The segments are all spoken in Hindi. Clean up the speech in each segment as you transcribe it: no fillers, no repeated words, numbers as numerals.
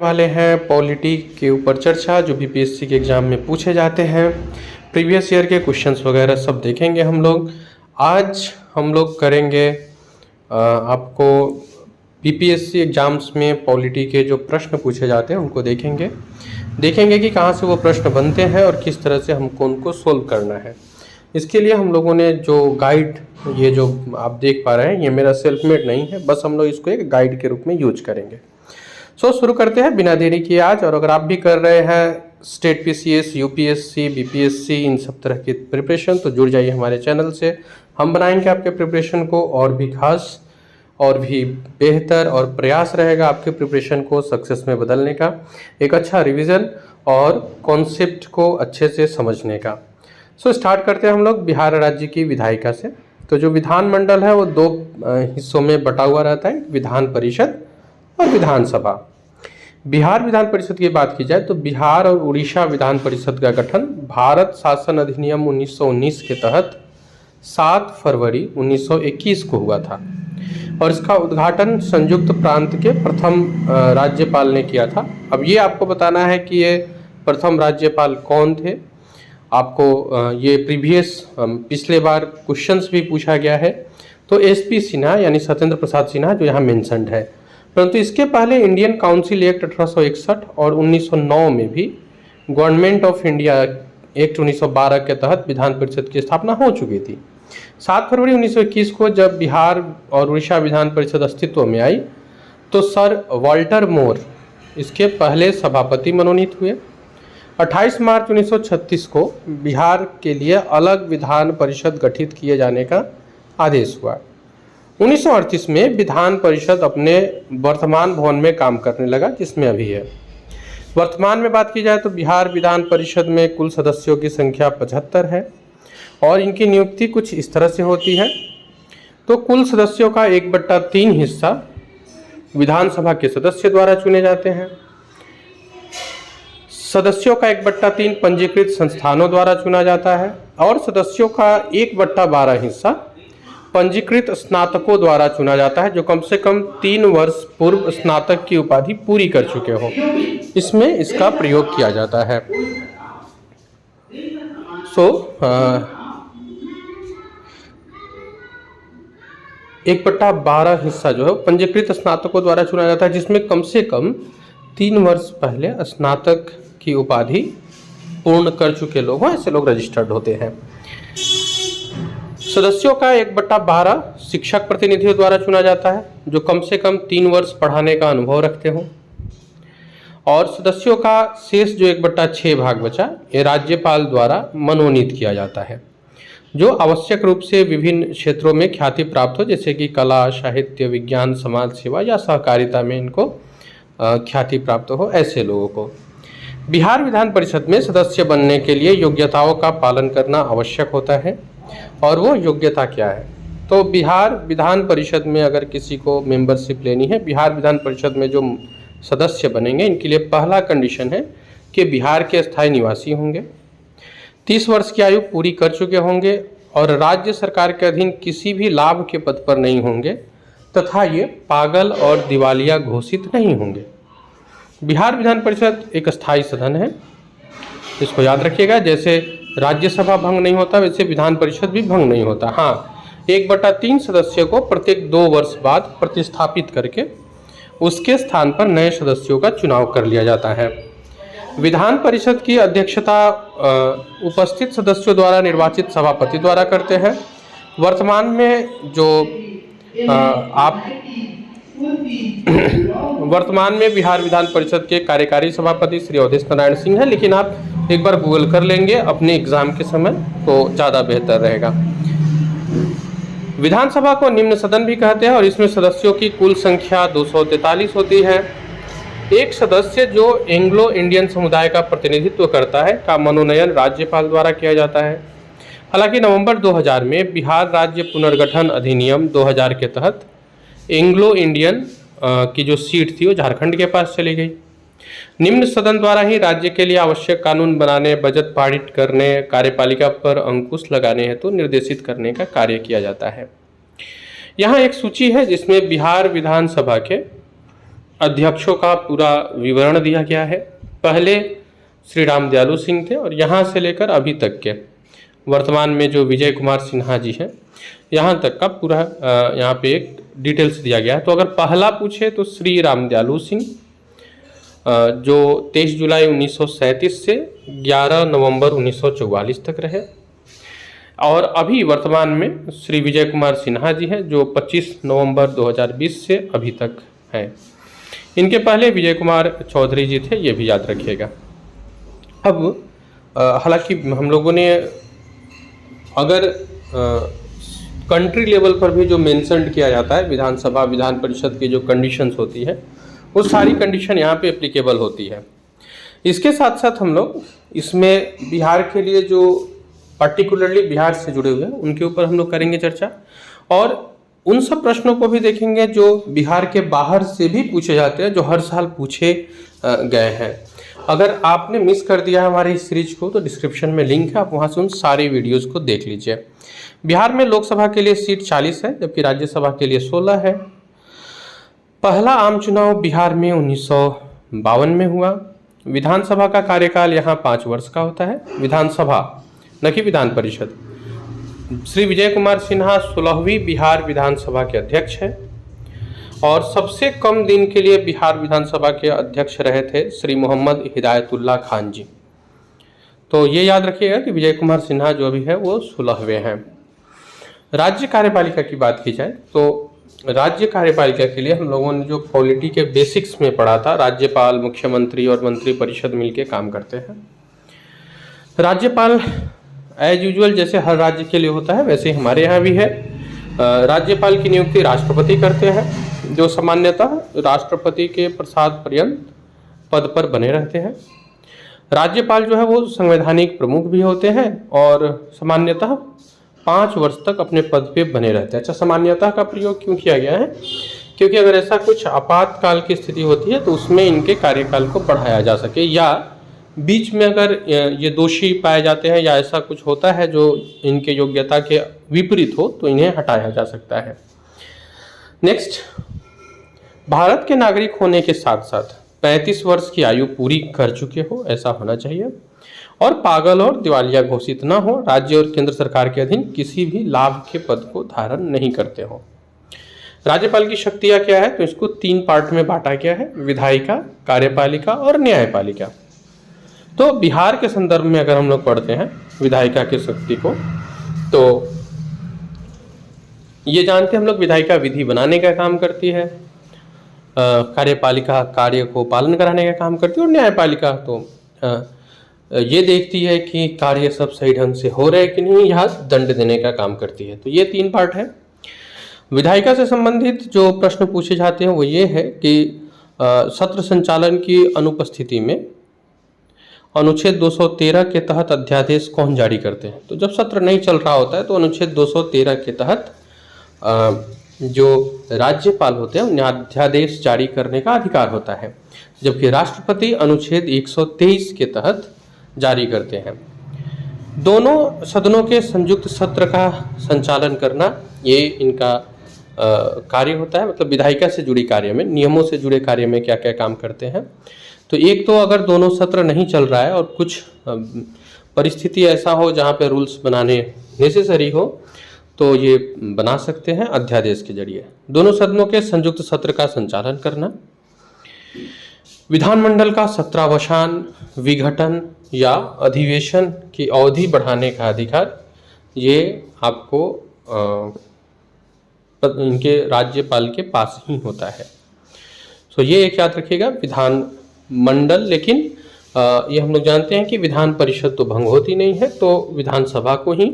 वाले हैं पॉलिटी के ऊपर चर्चा जो बीपीएससी के एग्ज़ाम में पूछे जाते हैं। प्रीवियस ईयर के क्वेश्चंस वगैरह सब देखेंगे हम लोग। आज हम लोग करेंगे आपको बीपीएससी एग्ज़ाम्स में पॉलिटी के जो प्रश्न पूछे जाते हैं उनको देखेंगे कि कहाँ से वो प्रश्न बनते हैं और किस तरह से हमको उनको सोल्व करना है। इसके लिए हम लोगों ने जो गाइड ये जो आप देख पा रहे हैं ये मेरा सेल्फ मेड नहीं है, बस हम लोग इसको एक गाइड के रूप में यूज करेंगे। शुरू करते हैं बिना देरी किए आज। और अगर आप भी कर रहे हैं स्टेट पीसीएस, यूपीएससी, बीपीएससी इन सब तरह की प्रिपरेशन तो जुड़ जाइए हमारे चैनल से। हम बनाएंगे आपके प्रिपरेशन को और भी खास और भी बेहतर, और प्रयास रहेगा आपके प्रिपरेशन को सक्सेस में बदलने का, एक अच्छा रिवीजन और कॉन्सेप्ट को अच्छे से समझने का। स्टार्ट करते हैं हम लोग बिहार राज्य की विधायिका से। तो जो विधानमंडल है वो दो हिस्सों में बटा हुआ रहता है, विधान परिषद और विधानसभा। बिहार विधान परिषद की बात की जाए तो बिहार और उड़ीसा विधान परिषद का गठन भारत शासन अधिनियम 1919 के तहत 7 फरवरी 1921 को हुआ था, और इसका उद्घाटन संयुक्त प्रांत के प्रथम राज्यपाल ने किया था। अब ये आपको बताना है कि ये प्रथम राज्यपाल कौन थे। आपको ये पिछले बार क्वेश्चंस भी पूछा गया है। तो एसपी सिन्हा यानी सत्येंद्र प्रसाद सिन्हा जो यहाँ मेंशन्ड है, परंतु इसके पहले इंडियन काउंसिल एक्ट 1861 और 1909 में भी गवर्नमेंट ऑफ इंडिया एक्ट 1912 के तहत विधान परिषद की स्थापना हो चुकी थी। 7 फरवरी 1921 को जब बिहार और उड़ीसा विधान परिषद अस्तित्व में आई तो सर वाल्टर मोर इसके पहले सभापति मनोनीत हुए। 28 मार्च 1936 को बिहार के लिए अलग विधान परिषद गठित किए जाने का आदेश हुआ। 1938 में विधान परिषद अपने वर्तमान भवन में काम करने लगा जिसमें अभी है। वर्तमान में बात की जाए तो बिहार विधान परिषद में कुल सदस्यों की संख्या 75 है और इनकी नियुक्ति कुछ इस तरह से होती है। तो कुल सदस्यों का 1/3 हिस्सा विधानसभा के सदस्य द्वारा चुने जाते हैं। सदस्यों का 1/3 पंजीकृत संस्थानों द्वारा चुना जाता है और सदस्यों का 1/12 हिस्सा पंजीकृत स्नातकों द्वारा चुना जाता है जो कम से कम 3 वर्ष पूर्व स्नातक की उपाधि पूरी कर चुके हों। इसमें इसका प्रयोग किया जाता है। 1/12 हिस्सा जो है पंजीकृत स्नातकों द्वारा चुना जाता है जिसमें कम से कम 3 वर्ष पहले स्नातक की उपाधि पूर्ण कर चुके लोग हों, ऐसे लोग रजिस्टर्ड होते हैं। सदस्यों का 1/12 शिक्षक प्रतिनिधियों द्वारा चुना जाता है जो कम से कम 3 वर्ष पढ़ाने का अनुभव रखते हों, और सदस्यों का शेष जो 1/6 भाग बचा ये राज्यपाल द्वारा मनोनीत किया जाता है जो आवश्यक रूप से विभिन्न क्षेत्रों में ख्याति प्राप्त हो, जैसे कि कला, साहित्य, विज्ञान, समाज सेवा या सहकारिता में इनको ख्याति प्राप्त हो, ऐसे लोगों को। बिहार विधान परिषद में सदस्य बनने के लिए योग्यताओं का पालन करना आवश्यक होता है, और वो योग्यता क्या है। तो बिहार विधान परिषद में अगर किसी को मेंबरशिप लेनी है, बिहार विधान परिषद में जो सदस्य बनेंगे इनके लिए पहला कंडीशन है कि बिहार के स्थायी निवासी होंगे, 30 वर्ष की आयु पूरी कर चुके होंगे और राज्य सरकार के अधीन किसी भी लाभ के पद पर नहीं होंगे तथा ये पागल और दिवालिया घोषित नहीं होंगे। बिहार विधान परिषद एक स्थायी सदन है, इसको याद रखिएगा। जैसे राज्यसभा भंग नहीं होता वैसे विधान परिषद भी भंग नहीं होता। हाँ, 1/3 सदस्य को प्रत्येक 2 वर्ष बाद प्रतिस्थापित करके उसके स्थान पर नए सदस्यों का चुनाव कर लिया जाता है। विधान परिषद की अध्यक्षता उपस्थित सदस्यों द्वारा निर्वाचित सभापति द्वारा करते हैं। वर्तमान में जो वर्तमान में बिहार विधान परिषद के कार्यकारी सभापति श्री अवधेश नारायण सिंह है, लेकिन आप एक बार गूगल कर लेंगे अपने एग्जाम के समय तो ज़्यादा बेहतर रहेगा। विधानसभा को निम्न सदन भी कहते हैं और इसमें सदस्यों की कुल संख्या 243 होती है। एक सदस्य जो एंग्लो इंडियन समुदाय का प्रतिनिधित्व करता है का मनोनयन राज्यपाल द्वारा किया जाता है। हालांकि नवंबर 2000 में बिहार राज्य पुनर्गठन अधिनियम 2000 के तहत एंग्लो इंडियन की जो सीट थी वो झारखंड के पास चली गई। निम्न सदन द्वारा ही राज्य के लिए आवश्यक कानून बनाने, बजट पारित करने, कार्यपालिका पर अंकुश लगाने हेतु निर्देशित करने का कार्य किया जाता है। यहाँ एक सूची है जिसमें बिहार विधानसभा के अध्यक्षों का पूरा विवरण दिया गया है। पहले श्री राम दयालु सिंह थे और यहाँ से लेकर अभी तक के वर्तमान में जो विजय कुमार सिन्हा जी हैं, यहाँ तक का पूरा यहाँ पे एक डिटेल्स दिया गया है। तो अगर पहला पूछे तो श्री राम दयालु सिंह जो 23 जुलाई 1937 से 11 नवंबर 1944 तक रहे, और अभी वर्तमान में श्री विजय कुमार सिन्हा जी हैं जो 25 नवंबर 2020 से अभी तक हैं। इनके पहले विजय कुमार चौधरी जी थे, ये भी याद रखिएगा। अब हालांकि हम लोगों ने अगर कंट्री लेवल पर भी जो मेंशन्ड किया जाता है विधानसभा विधान परिषद की जो कंडीशंस होती है, वो सारी कंडीशन यहाँ पे एप्लीकेबल होती है। इसके साथ साथ हम लोग इसमें बिहार के लिए जो पर्टिकुलरली बिहार से जुड़े हुए हैं उनके ऊपर हम लोग करेंगे चर्चा, और उन सब प्रश्नों को भी देखेंगे जो बिहार के बाहर से भी पूछे जाते हैं, जो हर साल पूछे गए हैं। अगर आपने मिस कर दिया है हमारे इस सीरीज को तो डिस्क्रिप्शन में लिंक है, आप वहाँ से उन सारी वीडियोस को देख लीजिए। बिहार में लोकसभा के लिए सीट 40 है, जबकि राज्यसभा के लिए 16 है। पहला आम चुनाव बिहार में 1952 में हुआ। विधानसभा का कार्यकाल यहाँ 5 वर्ष का होता है, विधानसभा न कि विधान परिषद। श्री विजय कुमार सिन्हा 16वीं बिहार विधानसभा के अध्यक्ष हैं, और सबसे कम दिन के लिए बिहार विधानसभा के अध्यक्ष रहे थे श्री मोहम्मद हिदायतुल्लाह खान जी। तो ये याद रखिएगा कि विजय कुमार सिन्हा जो अभी है वो 16वें हैं। राज्य कार्यपालिका की बात की जाए तो राज्य कार्यपालिका के लिए हम लोगों ने जो पॉलिटी के बेसिक्स में पढ़ा था, राज्यपाल, मुख्यमंत्री और मंत्री परिषद मिलकर काम करते हैं। राज्यपाल एज यूजुअल जैसे हर राज्य के लिए होता है वैसे हमारे यहाँ भी है। राज्यपाल की नियुक्ति राष्ट्रपति करते हैं, जो सामान्यतः राष्ट्रपति के प्रसाद पर्यंत पद पर बने रहते हैं। राज्यपाल जो है वो संवैधानिक प्रमुख भी होते हैं और सामान्यतः 5 वर्ष तक अपने पद पे बने रहते हैं। अच्छा, सामान्यतः का प्रयोग क्यों किया गया है? क्योंकि अगर ऐसा कुछ आपातकाल की स्थिति होती है तो उसमें इनके कार्यकाल को बढ़ाया जा सके, या बीच में अगर ये दोषी पाए जाते हैं या ऐसा कुछ होता है जो इनके योग्यता के विपरीत हो तो इन्हें हटाया जा सकता है। नेक्स्ट, भारत के नागरिक होने के साथ साथ 35 वर्ष की आयु पूरी कर चुके हो ऐसा होना चाहिए, और पागल और दिवालिया घोषित न हो, राज्य और केंद्र सरकार के अधीन किसी भी लाभ के पद को धारण नहीं करते हो। राज्यपाल की शक्तियां क्या है? तो इसको 3 पार्ट में बांटा गया है, विधायिका, कार्यपालिका और न्यायपालिका। तो बिहार के संदर्भ में अगर हम लोग पढ़ते हैं विधायिका की शक्ति को, तो ये जानते हैं हम लोग विधायिका विधि बनाने का काम करती है, कार्यपालिका कार्य को पालन कराने का काम करती है, और न्यायपालिका तो ये देखती है कि कार्य सब सही ढंग से हो रहे कि नहीं, या दंड देने का काम करती है। तो ये 3 पार्ट है। विधायिका से संबंधित जो प्रश्न पूछे जाते हैं वो ये है कि सत्र संचालन की अनुपस्थिति में अनुच्छेद 213 के तहत अध्यादेश कौन जारी करते हैं? तो जब सत्र नहीं चल रहा होता है तो अनुच्छेद 213 के तहत जो राज्यपाल होते हैं उन्हें अध्यादेश जारी करने का अधिकार होता है, जबकि राष्ट्रपति अनुच्छेद 123 के तहत जारी करते हैं। दोनों सदनों के संयुक्त सत्र का संचालन करना ये इनका कार्य होता है। मतलब विधायिका से जुड़ी कार्य में, नियमों से जुड़े कार्य में क्या क्या काम करते हैं। तो एक तो अगर दोनों सत्र नहीं चल रहा है और कुछ परिस्थिति ऐसा हो जहाँ पे रूल्स बनाने नेसेसरी हो तो ये बना सकते हैं अध्यादेश के जरिए। दोनों सदनों के संयुक्त सत्र का संचालन करना, विधानमंडल का सत्रावसान, विघटन या अधिवेशन की अवधि बढ़ाने का अधिकार, ये आपको इनके राज्यपाल के पास ही होता है। तो ये एक याद रखिएगा, विधानमंडल, लेकिन ये हम लोग जानते हैं कि विधान परिषद तो भंग होती नहीं है, तो विधानसभा को ही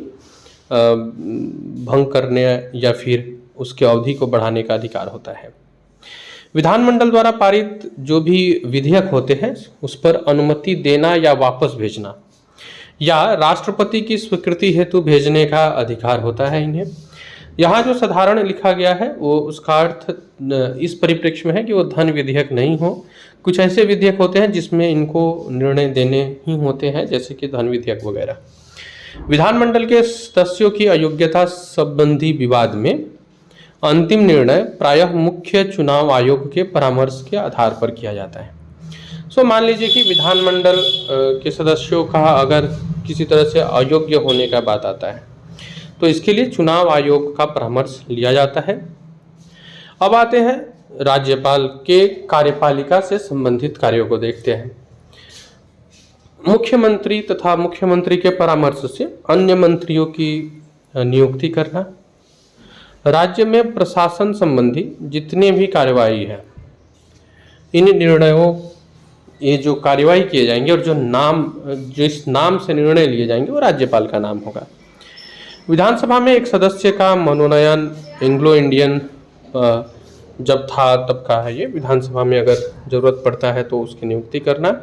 भंग करने या फिर उसके अवधि को बढ़ाने का अधिकार होता है। विधानमंडल द्वारा पारित जो भी विधेयक होते हैं उस पर अनुमति देना या वापस भेजना या राष्ट्रपति की स्वीकृति हेतु भेजने का अधिकार होता है इन्हें। यहाँ जो साधारण लिखा गया है वो उसका अर्थ इस परिप्रेक्ष्य में है कि वो धन विधेयक नहीं हो। कुछ ऐसे विधेयक होते हैं जिसमें इनको निर्णय देने ही होते हैं, जैसे कि धन विधेयक वगैरह। विधानमंडल के सदस्यों की अयोग्यता संबंधी विवाद में अंतिम निर्णय प्रायः मुख्य चुनाव आयोग के परामर्श के आधार पर किया जाता है। मान लीजिए कि विधानमंडल के सदस्यों का अगर किसी तरह से अयोग्य होने का बात आता है तो इसके लिए चुनाव आयोग का परामर्श लिया जाता है। अब आते हैं राज्यपाल के कार्यपालिका से संबंधित कार्यों को देखते हैं। मुख्यमंत्री तथा मुख्यमंत्री के परामर्श से अन्य मंत्रियों की नियुक्ति करना, राज्य में प्रशासन संबंधी जितने भी कार्यवाही है इन निर्णयों, ये जो कार्यवाही किए जाएंगे और जिस नाम से निर्णय लिए जाएंगे वो राज्यपाल का नाम होगा। विधानसभा में एक सदस्य का मनोनयन एंग्लो इंडियन जब था तब का है ये, विधानसभा में अगर जरूरत पड़ता है तो उसकी नियुक्ति करना।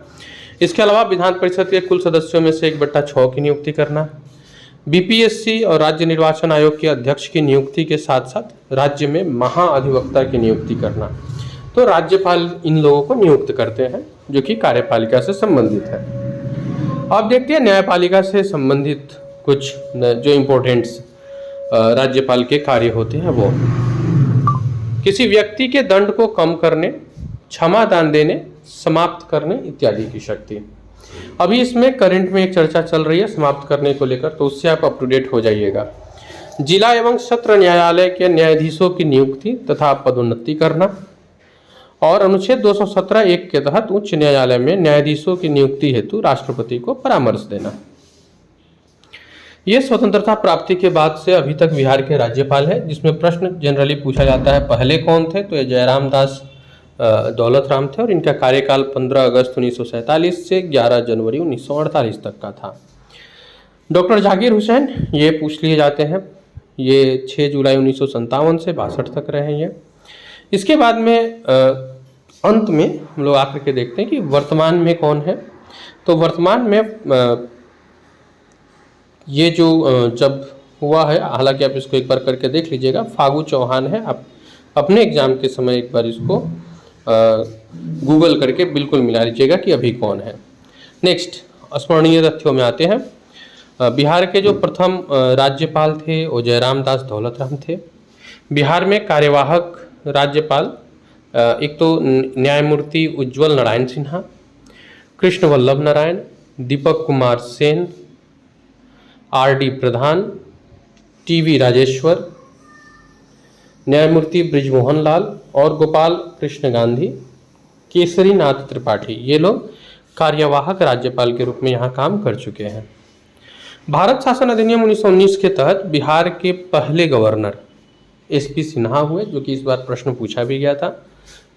इसके अलावा विधान परिषद के कुल सदस्यों में से 1/6 की नियुक्ति करना, बीपीएससी और राज्य निर्वाचन आयोग के अध्यक्ष की नियुक्ति के साथ साथ राज्य में महाअधिवक्ता की नियुक्ति करना। तो राज्यपाल इन लोगों को नियुक्त करते हैं जो कि कार्यपालिका से संबंधित है। अब देखते हैं न्यायपालिका से संबंधित कुछ जो इम्पोर्टेंट्स राज्यपाल के कार्य होते हैं वो। किसी व्यक्ति के दंड को कम करने, क्षमा दान देने, समाप्त करने इत्यादि की शक्ति। अभी इसमें करंट में एक चर्चा चल रही है समाप्त करने को लेकर, तो उससे आप अप टू डेट हो जाइएगा। जिला एवं सत्र न्यायालय के न्यायाधीशों की नियुक्ति तथा पदोन्नति करना और अनुच्छेद 217(1) के तहत उच्च न्यायालय में न्यायाधीशों की नियुक्ति हेतु राष्ट्रपति को परामर्श देना। ये स्वतंत्रता प्राप्ति के बाद से अभी तक बिहार के राज्यपाल है, जिसमें प्रश्न जनरली पूछा जाता है पहले कौन थे, तो ये जयराम दास दौलत राम थे और इनका कार्यकाल 15 अगस्त 1947 से 11 जनवरी 1948 तक का था। डॉक्टर जाकिर हुसैन ये पूछ लिए जाते हैं, ये 6 जुलाई 1957 से 62 तक रहे ये। इसके बाद में अंत में हम लोग आकर के देखते हैं कि वर्तमान में कौन है। तो वर्तमान में ये जो जब हुआ है, हालांकि आप इसको एक बार करके देख लीजिएगा, फागू चौहान है। आप अपने एग्जाम के समय एक बार इसको गूगल करके बिल्कुल मिला लीजिएगा कि अभी कौन है। नेक्स्ट स्मरणीय तथ्यों में आते हैं। बिहार के जो प्रथम राज्यपाल थे वो जयराम दास दौलत राम थे। बिहार में कार्यवाहक राज्यपाल एक तो न्यायमूर्ति उज्ज्वल नारायण सिन्हा, कृष्ण वल्लभ नारायण, दीपक कुमार सेन, आर.डी. प्रधान, टी.वी. राजेश्वर, न्यायमूर्ति ब्रिजमोहन लाल और गोपाल कृष्ण गांधी, केसरी नाथ त्रिपाठी, ये लोग कार्यवाहक राज्यपाल के रूप में यहाँ काम कर चुके हैं। भारत शासन अधिनियम 1919 के तहत बिहार के पहले गवर्नर एस.पी. सिन्हा हुए, जो कि इस बार प्रश्न पूछा भी गया था।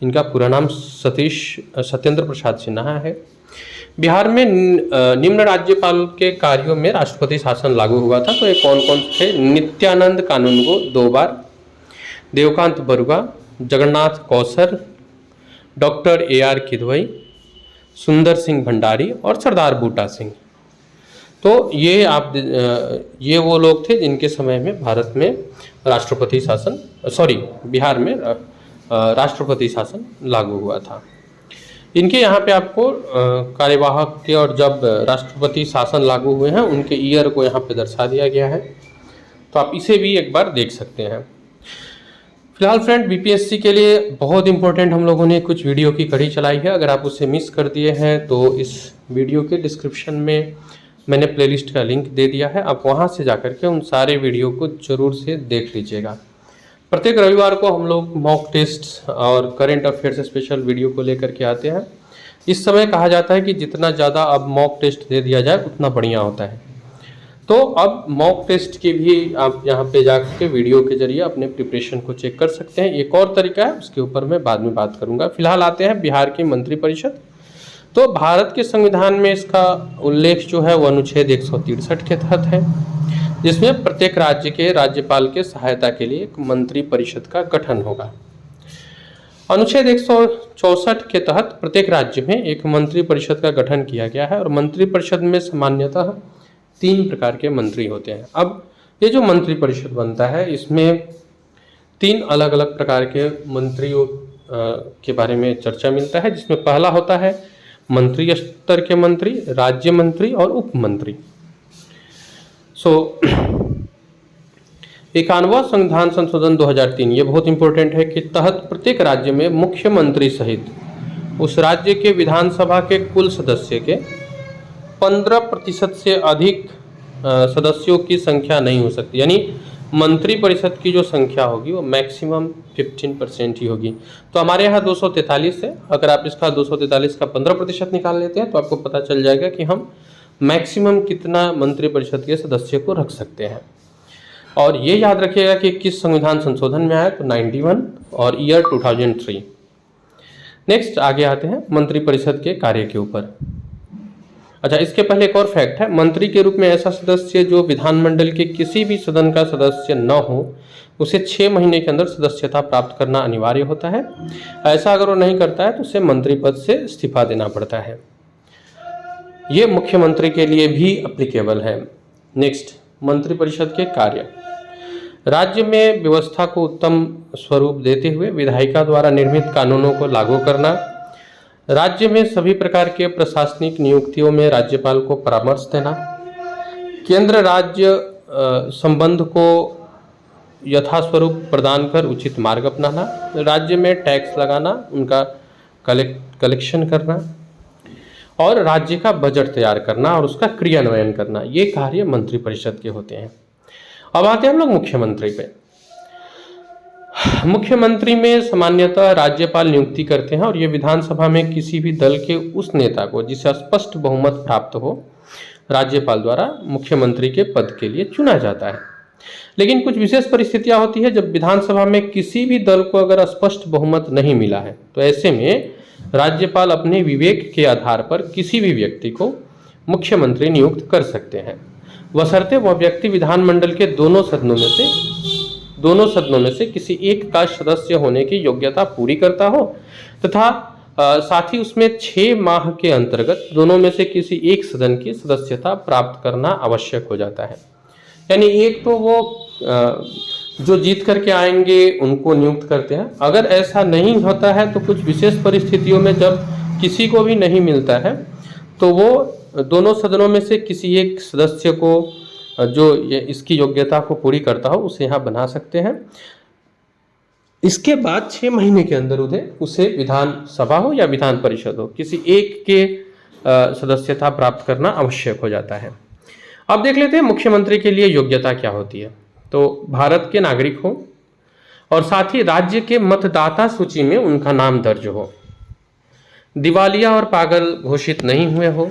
इनका पूरा नाम सत्येंद्र प्रसाद सिन्हा है। बिहार में निम्न राज्यपाल के कार्यों में राष्ट्रपति शासन लागू हुआ था। तो ये कौन कौन थे? नित्यानंद कानूनगो 2 बार, देवकांत बरुआ, जगन्नाथ कौसर, डॉक्टर A.R. किदवई, सुंदर सिंह भंडारी और सरदार बूटा सिंह। तो ये वो लोग थे जिनके समय में भारत में राष्ट्रपति शासन बिहार में राष्ट्रपति शासन लागू हुआ था। इनके यहाँ पे आपको कार्यवाहक के और जब राष्ट्रपति शासन लागू हुए हैं उनके ईयर को यहाँ पे दर्शा दिया गया है, तो आप इसे भी एक बार देख सकते हैं। फिलहाल फ्रेंड, बीपीएससी के लिए बहुत इंपॉर्टेंट हम लोगों ने कुछ वीडियो की कड़ी चलाई है। अगर आप उसे मिस कर दिए हैं तो इस वीडियो के डिस्क्रिप्शन में मैंने प्लेलिस्ट का लिंक दे दिया है, आप वहां से जाकर के उन सारे वीडियो को जरूर से देख लीजिएगा। प्रत्येक रविवार को हम लोग मॉक टेस्ट और करंट अफेयर्स स्पेशल वीडियो को लेकर के आते हैं। इस समय कहा जाता है कि जितना ज़्यादा अब मॉक टेस्ट दे दिया जाए उतना बढ़िया होता है। तो अब मॉक टेस्ट की भी आप यहाँ पे जाकर के वीडियो के जरिए अपने प्रिपरेशन को चेक कर सकते हैं। एक और तरीका है, उसके ऊपर मैं बाद में बात करूँगा। फिलहाल आते हैं बिहार की मंत्रिपरिषद। तो भारत के संविधान में इसका उल्लेख जो है वो अनुच्छेद 163 के तहत है, जिसमें प्रत्येक राज्य के राज्यपाल के सहायता के लिए एक मंत्रिपरिषद का गठन होगा। अनुच्छेद 164 के तहत प्रत्येक राज्य में एक मंत्रिपरिषद का गठन किया गया है और मंत्रिपरिषद में सामान्यतः 3 प्रकार के मंत्री होते हैं। अब ये जो मंत्रिपरिषद बनता है इसमें 3 अलग अलग प्रकार के मंत्रियों के बारे में चर्चा मिलता है, जिसमें पहला होता है मंत्री स्तर के मंत्री, राज्य मंत्री और उप मंत्री। 91वां संविधान संशोधन 2003, ये बहुत इंपॉर्टेंट है, कि तहत प्रत्येक राज्य में मुख्यमंत्री सहित उस राज्य के विधानसभा के कुल सदस्य के 15% से अधिक सदस्यों की संख्या नहीं हो सकती। यानी मंत्री परिषद की जो संख्या होगी वो मैक्सिमम 15% ही होगी। तो हमारे यहाँ 243 है, अगर आप इसका 243 का 15% निकाल लेते हैं तो आपको पता चल जाएगा कि हम मैक्सिमम कितना मंत्री परिषद के सदस्य को रख सकते हैं। और ये याद रखिएगा कि किस संविधान संशोधन में आया, तो 91 और ईयर 2003। नेक्स्ट आगे आते हैं मंत्री परिषद के कार्य के ऊपर। अच्छा, इसके पहले एक और फैक्ट है, मंत्री के रूप में ऐसा सदस्य जो विधानमंडल के किसी भी सदन का सदस्य न हो, उसे 6 महीने के अंदर सदस्यता प्राप्त करना अनिवार्य होता है। ऐसा अगर वो नहीं करता है तो उसे मंत्री पद से इस्तीफा देना पड़ता है। ये मुख्यमंत्री के लिए भी एप्लीकेबल है। नेक्स्ट, मंत्रिपरिषद के कार्य। राज्य में व्यवस्था को उत्तम स्वरूप देते हुए विधायिका द्वारा निर्मित कानूनों को लागू करना, राज्य में सभी प्रकार के प्रशासनिक नियुक्तियों में राज्यपाल को परामर्श देना, केंद्र राज्य संबंध को यथास्वरूप प्रदान कर उचित मार्ग अपनाना, राज्य में टैक्स लगाना, उनका कलेक्शन करना और राज्य का बजट तैयार करना और उसका क्रियान्वयन करना, ये कार्य मंत्रिपरिषद के होते हैं। अब आते हैं हम लोग मुख्यमंत्री पे। मुख्यमंत्री में सामान्यतः राज्यपाल नियुक्ति करते हैं और ये विधानसभा में किसी भी दल के उस नेता को जिसे स्पष्ट बहुमत प्राप्त हो, राज्यपाल द्वारा मुख्यमंत्री के पद के लिए चुना जाता है। लेकिन कुछ विशेष परिस्थितियां होती है जब विधानसभा में किसी भी दल को अगर स्पष्ट बहुमत नहीं मिला है, तो ऐसे में राज्यपाल अपने विवेक के आधार पर किसी भी व्यक्ति को मुख्यमंत्री नियुक्त कर सकते हैं, बशर्ते वह व्यक्ति विधानमंडल के दोनों सदनों में से किसी एक का सदस्य होने की योग्यता पूरी करता हो तथा साथ ही उसमें 6 माह के अंतर्गत दोनों में से किसी एक सदन की सदस्यता प्राप्त करना आवश्यक हो जाता है। यानी एक तो वो जो जीत करके आएंगे उनको नियुक्त करते हैं। अगर ऐसा नहीं होता है तो कुछ विशेष परिस्थितियों में जब किसी को भी नहीं मिलता है तो वो दोनों सदनों में से किसी एक सदस्य को जो इसकी योग्यता को पूरी करता हो उसे यहाँ बना सकते हैं। इसके बाद 6 महीने के अंदर उसे विधानसभा हो या विधान परिषद हो, किसी एक के सदस्यता प्राप्त करना आवश्यक हो जाता है। अब देख लेते हैं मुख्यमंत्री के लिए योग्यता क्या होती है। तो भारत के नागरिक हो और साथ ही राज्य के मतदाता सूची में उनका नाम दर्ज हो, दिवालिया और पागल घोषित नहीं हुए हो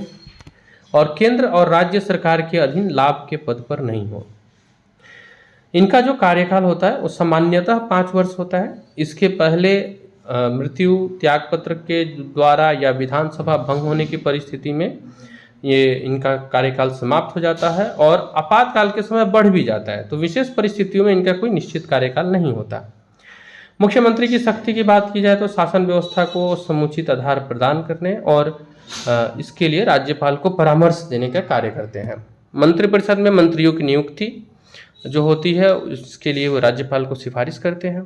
और केंद्र और राज्य सरकार के अधीन लाभ के पद पर नहीं हो। इनका जो कार्यकाल होता है वो सामान्यतः 5 वर्ष होता है। इसके पहले मृत्यु, त्यागपत्र के द्वारा या विधानसभा भंग होने की परिस्थिति में ये इनका कार्यकाल समाप्त हो जाता है और आपातकाल के समय बढ़ भी जाता है। तो विशेष परिस्थितियों में इनका कोई निश्चित कार्यकाल नहीं होता। मुख्यमंत्री की शक्ति की बात की जाए तो शासन व्यवस्था को समुचित आधार प्रदान करने और इसके लिए राज्यपाल को परामर्श देने का कार्य करते हैं। मंत्रिपरिषद में मंत्रियों की नियुक्ति जो होती है इसके लिए वो राज्यपाल को सिफारिश करते हैं।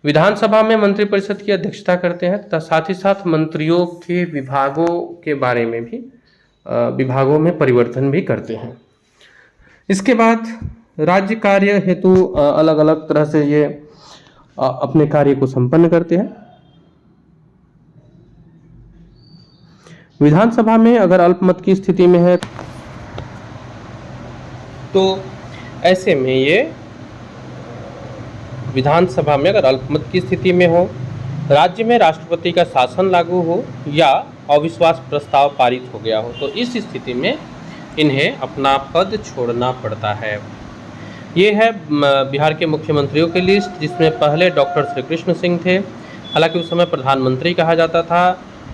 विधानसभा में मंत्रिपरिषद की अध्यक्षता करते हैं तथा साथ ही साथ मंत्रियों के विभागों के बारे में भी विभागों में परिवर्तन भी करते हैं। इसके बाद राज्य कार्य हेतु अलग अलग तरह से ये अपने कार्य को संपन्न करते हैं। विधानसभा में अगर अल्पमत की स्थिति में है तो ऐसे में ये विधानसभा में अगर अल्पमत की स्थिति में हो, राज्य में राष्ट्रपति का शासन लागू हो या अविश्वास प्रस्ताव पारित हो गया हो, तो इस स्थिति में इन्हें अपना पद छोड़ना पड़ता है। ये है बिहार के मुख्यमंत्रियों की लिस्ट, जिसमें पहले डॉक्टर श्री कृष्ण सिंह थे। हालांकि उस समय प्रधानमंत्री कहा जाता था।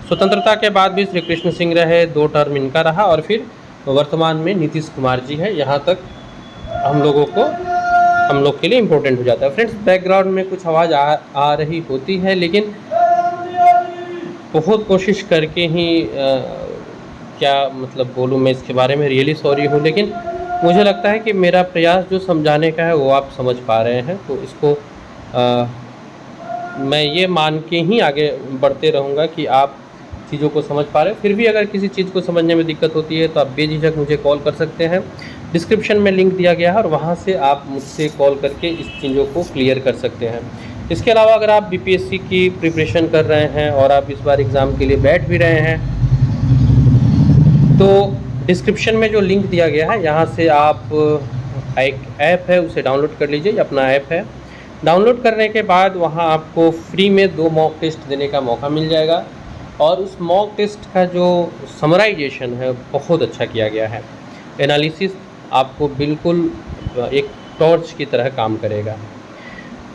स्वतंत्रता के बाद भी श्री कृष्ण सिंह रहे, 2 टर्म इनका रहा और फिर वर्तमान में नीतीश कुमार जी है। यहाँ तक हम लोग के लिए इम्पोर्टेंट हो जाता है। फ्रेंड्स, बैकग्राउंड में कुछ आवाज़ आ रही होती है, लेकिन बहुत कोशिश करके ही क्या मतलब बोलूँ मैं इसके बारे में, रियली सॉरी हूँ, लेकिन मुझे लगता है कि मेरा प्रयास जो समझाने का है वो आप समझ पा रहे हैं। तो इसको मैं ये मान के ही आगे बढ़ते रहूँगा कि आप चीज़ों को समझ पा रहे हैं। फिर भी अगर किसी चीज़ को समझने में दिक्कत होती है तो आप बेझिझक मुझे कॉल कर सकते हैं। डिस्क्रिप्शन में लिंक दिया गया है और वहाँ से आप मुझसे कॉल करके इस चीज़ों को क्लियर कर सकते हैं। इसके अलावा अगर आप बीपीएससी की प्रिपरेशन कर रहे हैं और आप इस बार एग्ज़ाम के लिए बैठ भी रहे हैं तो डिस्क्रिप्शन में जो लिंक दिया गया है यहाँ से आप एक ऐप है उसे डाउनलोड कर लीजिए। अपना ऐप है, डाउनलोड करने के बाद वहाँ आपको फ्री में 2 मॉक टेस्ट देने का मौका मिल जाएगा और उस मॉक टेस्ट का जो समराइजेशन है बहुत अच्छा किया गया है। एनालिसिस आपको बिल्कुल एक टॉर्च की तरह काम करेगा।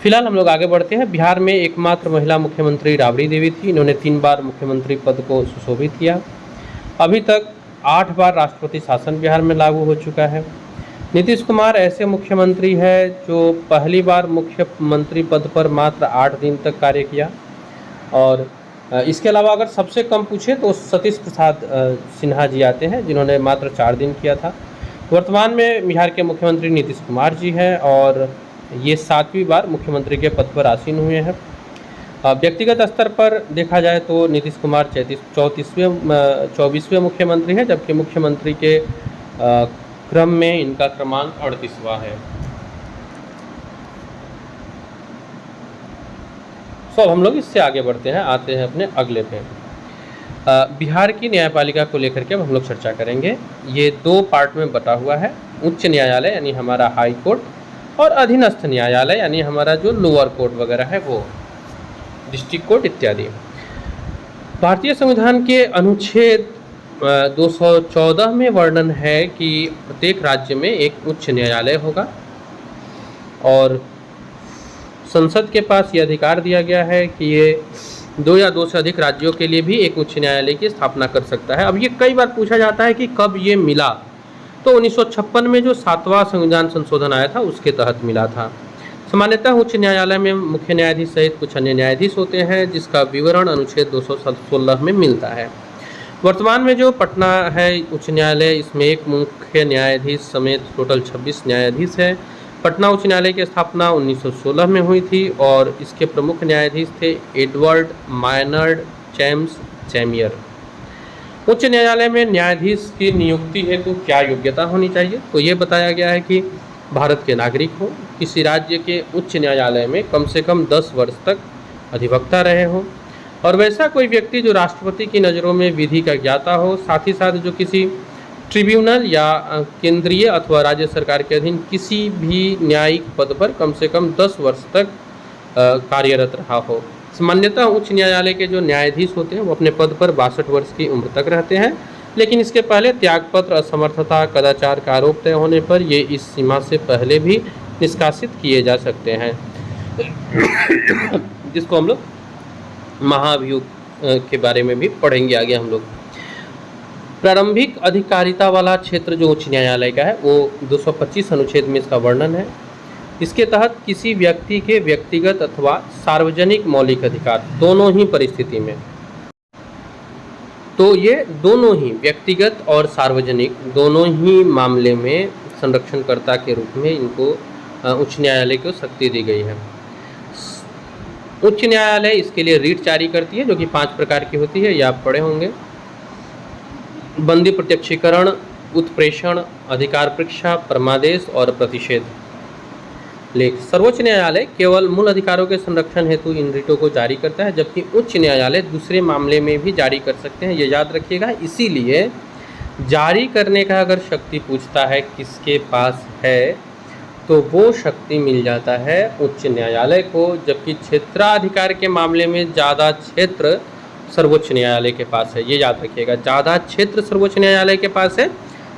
फिलहाल हम लोग आगे बढ़ते हैं। बिहार में एकमात्र महिला मुख्यमंत्री राबड़ी देवी थी। इन्होंने 3 बार मुख्यमंत्री पद को सुशोभित किया। अभी तक 8 बार राष्ट्रपति शासन बिहार में लागू हो चुका है। नीतीश कुमार ऐसे मुख्यमंत्री है जो पहली बार मुख्यमंत्री पद पर मात्र 8 दिन तक कार्य किया। और इसके अलावा अगर सबसे कम पूछे तो सतीश प्रसाद सिन्हा जी आते हैं जिन्होंने मात्र 4 दिन किया था। वर्तमान में बिहार के मुख्यमंत्री नीतीश कुमार जी हैं और ये 7वीं बार मुख्यमंत्री के पद पर आसीन हुए हैं। व्यक्तिगत स्तर पर देखा जाए तो नीतीश कुमार 24वें मुख्यमंत्री हैं, जबकि मुख्यमंत्री के क्रम में इनका क्रमांक 38वां है। तो अब हम लोग इससे आगे बढ़ते हैं, आते हैं अपने अगले पे। बिहार की न्यायपालिका को लेकर के अब हम लोग चर्चा करेंगे। ये 2 पार्ट में बटा हुआ है, उच्च न्यायालय यानी हमारा हाई कोर्ट और अधीनस्थ न्यायालय यानी हमारा जो लोअर कोर्ट वगैरह है वो डिस्ट्रिक्ट कोर्ट इत्यादि। भारतीय संविधान के अनुच्छेद 214 में वर्णन है कि प्रत्येक राज्य में एक उच्च न्यायालय होगा और संसद के पास ये अधिकार दिया गया है कि ये 2 या 2 से अधिक राज्यों के लिए भी एक उच्च न्यायालय की स्थापना कर सकता है। अब ये कई बार पूछा जाता है कि कब ये मिला, तो 1956 में जो 7वां संविधान संशोधन आया था उसके तहत मिला था। सामान्यतः उच्च न्यायालय में मुख्य न्यायाधीश सहित कुछ अन्य न्यायाधीश होते हैं जिसका विवरण अनुच्छेद 216 में मिलता है। वर्तमान में जो पटना है उच्च न्यायालय, इसमें एक मुख्य न्यायाधीश समेत टोटल 26 न्यायाधीश है। पटना उच्च न्यायालय की स्थापना 1916 में हुई थी और इसके प्रमुख न्यायाधीश थे एडवर्ड मायनर्ड जेम्स चैमियर। उच्च न्यायालय में न्यायाधीश की नियुक्ति हेतु क्या योग्यता होनी चाहिए, तो ये बताया गया है कि भारत के नागरिक हो, किसी राज्य के उच्च न्यायालय में कम से कम 10 वर्ष तक अधिवक्ता रहे हो और वैसा कोई व्यक्ति जो राष्ट्रपति की नज़रों में विधि का ज्ञाता हो, साथ ही साथ जो किसी ट्रिब्यूनल या केंद्रीय अथवा राज्य सरकार के अधीन किसी भी न्यायिक पद पर कम से कम 10 वर्ष तक कार्यरत रहा हो। सामान्यतः उच्च न्यायालय के जो न्यायाधीश होते हैं वो अपने पद पर 62 वर्ष की उम्र तक रहते हैं, लेकिन इसके पहले त्यागपत्र, असमर्थता, कदाचार का आरोप तय होने पर ये इस सीमा से पहले भी निष्कासित किए जा सकते हैं जिसको हम लोग महाभियोग के बारे में भी पढ़ेंगे आगे हम लोग। प्रारंभिक अधिकारिता वाला क्षेत्र जो उच्च न्यायालय का है वो 225 अनुच्छेद में इसका वर्णन है। इसके तहत किसी व्यक्ति के व्यक्तिगत अथवा सार्वजनिक मौलिक अधिकार दोनों ही परिस्थिति में, तो ये दोनों ही व्यक्तिगत और सार्वजनिक दोनों ही मामले में संरक्षणकर्ता के रूप में इनको उच्च न्यायालय को शक्ति दी गई है। उच्च न्यायालय इसके लिए रीट जारी करती है जो कि 5 प्रकार की होती है, ये आप पढ़े होंगे। बंदी प्रत्यक्षीकरण, उत्प्रेषण, अधिकार परीक्षा, परमादेश और प्रतिषेध। लेख सर्वोच्च न्यायालय केवल मूल अधिकारों के संरक्षण हेतु इन रिटों को जारी करता है, जबकि उच्च न्यायालय दूसरे मामले में भी जारी कर सकते हैं, ये याद रखिएगा। इसीलिए जारी करने का अगर शक्ति पूछता है किसके पास है तो वो शक्ति मिल जाता है उच्च न्यायालय को, जबकि क्षेत्राधिकार के मामले में ज़्यादा क्षेत्र सर्वोच्च न्यायालय के पास है, ये याद रखिएगा। ज़्यादा क्षेत्र सर्वोच्च न्यायालय के पास है,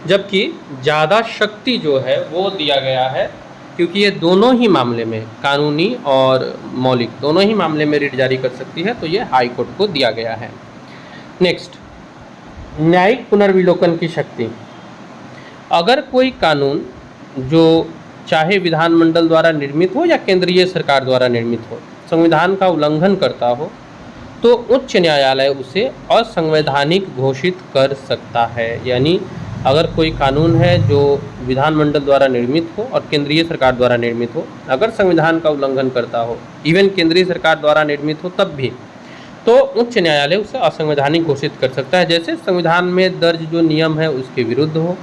जबकि ज़्यादा शक्ति जो है वो दिया गया है, क्योंकि ये दोनों ही मामले में, कानूनी और मौलिक दोनों ही मामले में रिट जारी कर सकती है, तो ये हाई कोर्ट को दिया गया है। नेक्स्ट, न्यायिक पुनर्विलोकन की शक्ति। अगर कोई कानून जो चाहे विधानमंडल द्वारा निर्मित हो या केंद्रीय सरकार द्वारा निर्मित हो, संविधान का उल्लंघन करता हो, तो उच्च न्यायालय उसे असंवैधानिक घोषित कर सकता है। यानी अगर कोई कानून है जो विधानमंडल द्वारा निर्मित हो और केंद्रीय सरकार द्वारा निर्मित हो, अगर संविधान का उल्लंघन करता हो, इवन केंद्रीय सरकार द्वारा निर्मित हो तब भी, तो उच्च न्यायालय उसे असंवैधानिक घोषित कर सकता है। जैसे संविधान में दर्ज जो नियम है उसके विरुद्ध हो,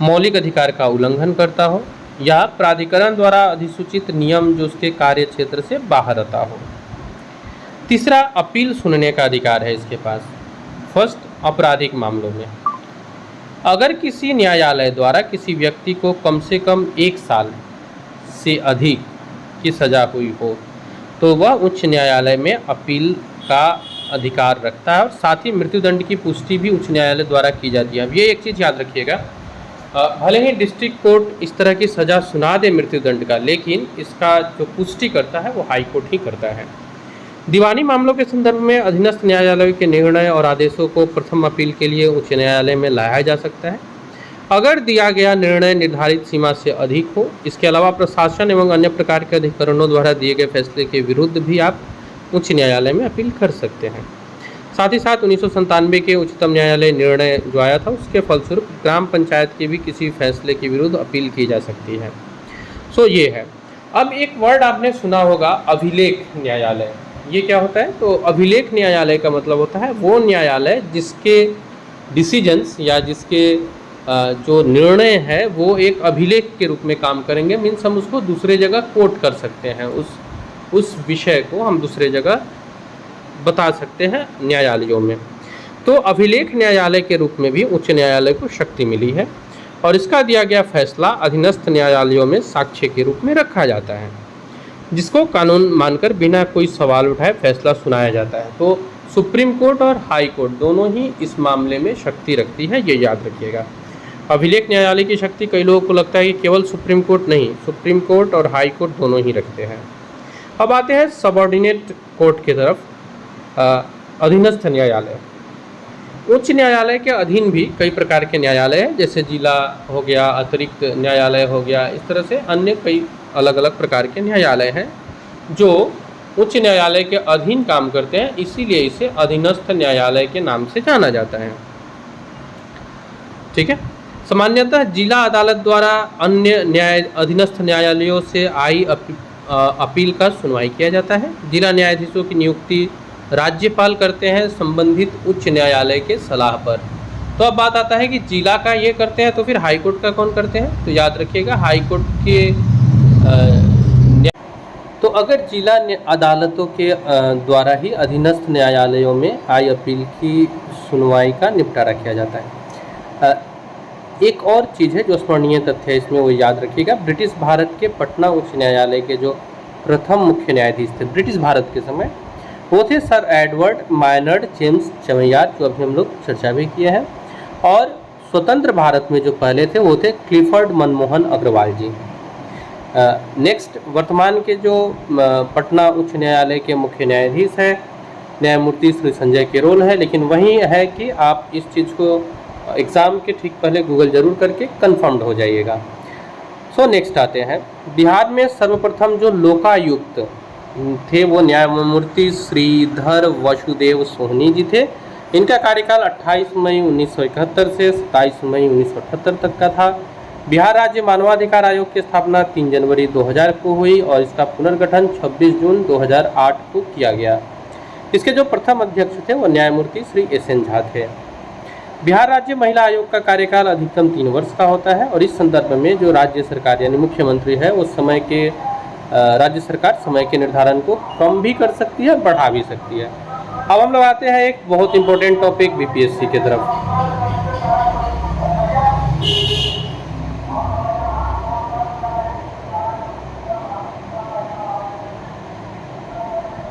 मौलिक अधिकार का उल्लंघन करता हो या प्राधिकरण द्वारा अधिसूचित नियम जो उसके कार्य क्षेत्र से बाहर आता हो। तीसरा, अपील सुनने का अधिकार है इसके पास। फर्स्ट, आपराधिक मामलों में अगर किसी न्यायालय द्वारा किसी व्यक्ति को कम से कम 1 साल से अधिक की सज़ा हुई हो तो वह उच्च न्यायालय में अपील का अधिकार रखता है और साथ ही मृत्युदंड की पुष्टि भी उच्च न्यायालय द्वारा की जाती है। अब ये एक चीज़ याद रखिएगा, भले ही डिस्ट्रिक्ट कोर्ट इस तरह की सज़ा सुना दे मृत्युदंड का, लेकिन इसका जो पुष्टि करता है वो हाई कोर्ट ही करता है। दीवानी मामलों के संदर्भ में अधीनस्थ न्यायालयों के निर्णय और आदेशों को प्रथम अपील के लिए उच्च न्यायालय में लाया जा सकता है अगर दिया गया निर्णय निर्धारित सीमा से अधिक हो। इसके अलावा प्रशासन एवं अन्य प्रकार के अधिकरणों द्वारा दिए गए फैसले के विरुद्ध भी आप उच्च न्यायालय में अपील कर सकते हैं। साथ ही साथ 1997 के उच्चतम न्यायालय निर्णय जो आया था उसके फलस्वरूप ग्राम पंचायत के भी किसी फैसले के विरुद्ध अपील की जा सकती है। सो ये है। अब एक वर्ड आपने सुना होगा, अभिलेख न्यायालय। ये क्या होता है? तो अभिलेख न्यायालय का मतलब होता है वो न्यायालय जिसके डिसीजंस या जिसके जो निर्णय है वो एक अभिलेख के रूप में काम करेंगे। मीन्स हम उसको दूसरे जगह कोट कर सकते हैं, उस विषय को हम दूसरे जगह बता सकते हैं न्यायालयों में। तो अभिलेख न्यायालय के रूप में भी उच्च न्यायालय को शक्ति मिली है और इसका दिया गया फैसला अधीनस्थ न्यायालयों में साक्ष्य के रूप में रखा जाता है, जिसको कानून मानकर बिना कोई सवाल उठाए फैसला सुनाया जाता है। तो सुप्रीम कोर्ट और हाई कोर्ट दोनों ही इस मामले में शक्ति रखती है, ये याद रखिएगा। अभिलेख न्यायालय की शक्ति कई लोगों को लगता है कि केवल सुप्रीम कोर्ट नहीं, सुप्रीम कोर्ट और हाई कोर्ट दोनों ही रखते हैं। अब आते हैं सबऑर्डिनेट कोर्ट की तरफ। अधीनस्थ न्यायालय, उच्च न्यायालय के अधीन भी कई प्रकार के न्यायालय हैं, जैसे जिला हो गया, अतिरिक्त न्यायालय हो गया, इस तरह से अन्य कई अलग अलग प्रकार के न्यायालय हैं जो उच्च न्यायालय के अधीन काम करते हैं, इसीलिए इसे अधीनस्थ न्यायालय के नाम से जाना जाता है। ठीक है। सामान्यतः जिला अदालत द्वारा अन्य अधीनस्थ न्यायालयों से आई अपील का सुनवाई किया जाता है। जिला न्यायाधीशों की नियुक्ति राज्यपाल करते हैं संबंधित उच्च न्यायालय के सलाह पर। तो अब बात आता है कि जिला का ये करते हैं तो फिर हाई कोर्ट का कौन करते हैं? तो याद रखिएगा, हाई कोर्ट के तो अगर जिला अदालतों के द्वारा ही अधीनस्थ न्यायालयों में आई अपील की सुनवाई का निपटारा किया जाता है। एक और चीज़ है जो स्मरणीय तथ्य है इसमें, वो याद रखिएगा। ब्रिटिश भारत के पटना उच्च न्यायालय के जो प्रथम मुख्य न्यायाधीश थे ब्रिटिश भारत के समय, वो थे सर एडवर्ड मायनर्ड जेम्स चमैयार, जो अभी हम लोग चर्चा भी किए हैं। और स्वतंत्र भारत में जो पहले थे वो थे क्लिफर्ड मनमोहन अग्रवाल जी। नेक्स्ट, वर्तमान के जो पटना उच्च न्यायालय के मुख्य न्यायाधीश हैं न्यायमूर्ति श्री संजय केरोल है, लेकिन वही है कि आप इस चीज़ को एग्ज़ाम के ठीक पहले गूगल जरूर करके कन्फर्म्ड हो जाइएगा। सो नेक्स्ट आते हैं, बिहार में सर्वप्रथम जो लोकायुक्त थे वो न्यायमूर्ति श्रीधर वसुदेव सोहनी जी थे। इनका कार्यकाल 28 मई 1971 से 27 मई 1978 तक का था। बिहार राज्य मानवाधिकार आयोग की स्थापना 3 जनवरी 2000 को हुई और इसका पुनर्गठन 26 जून 2008 को किया गया। इसके जो प्रथम अध्यक्ष थे वो न्यायमूर्ति श्री एस.एन. झा थे। बिहार राज्य महिला आयोग का कार्यकाल अधिकतम 3 वर्ष का होता है और इस संदर्भ में जो राज्य सरकार यानी मुख्यमंत्री है उस समय के राज्य सरकार समय के निर्धारण को कम भी कर सकती है, बढ़ा भी सकती है। अब हम लोग आते हैं एक बहुत इंपॉर्टेंट टॉपिक बीपीएससी की तरफ।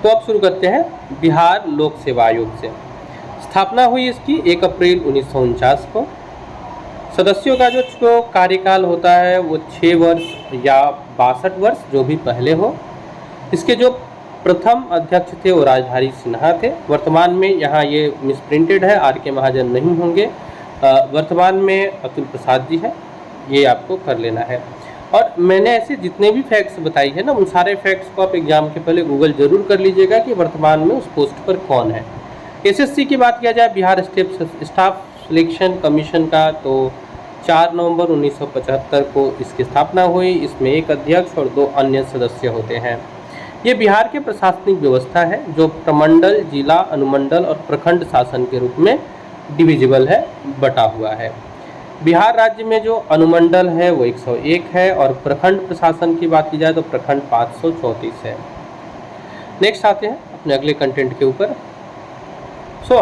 तो अब शुरू करते हैं बिहार लोक सेवा आयोग से। स्थापना हुई इसकी 1 अप्रैल 1949 को। सदस्यों का जो कार्यकाल होता है वो 6 वर्ष या 62 वर्ष, जो भी पहले हो। इसके जो प्रथम अध्यक्ष थे वो राजधारी सिन्हा थे। वर्तमान में यहाँ ये मिसप्रिंटेड है, आर के महाजन नहीं होंगे। वर्तमान में अतुल प्रसाद जी हैं, ये आपको कर लेना है। और मैंने ऐसे जितने भी फैक्ट्स बताई है ना, उन सारे फैक्ट्स को आप एग्जाम के पहले गूगल जरूर कर लीजिएगा कि वर्तमान में उस पोस्ट पर कौन है। एसएससी की बात किया जाए, बिहार स्टाफ सिलेक्शन कमीशन का, तो 4 नवंबर 1975 को इसकी स्थापना हुई। इसमें 1 अध्यक्ष और 2 अन्य सदस्य होते हैं। ये बिहार के प्रशासनिक व्यवस्था है जो प्रमंडल, जिला, अनुमंडल और प्रखंड शासन के रूप में डिविजिबल है, बटा हुआ है। बिहार राज्य में जो अनुमंडल है वो 101 है और प्रखंड प्रशासन की बात की जाए तो प्रखंड 534 है। नेक्स्ट आते हैं अपने अगले कंटेंट के ऊपर।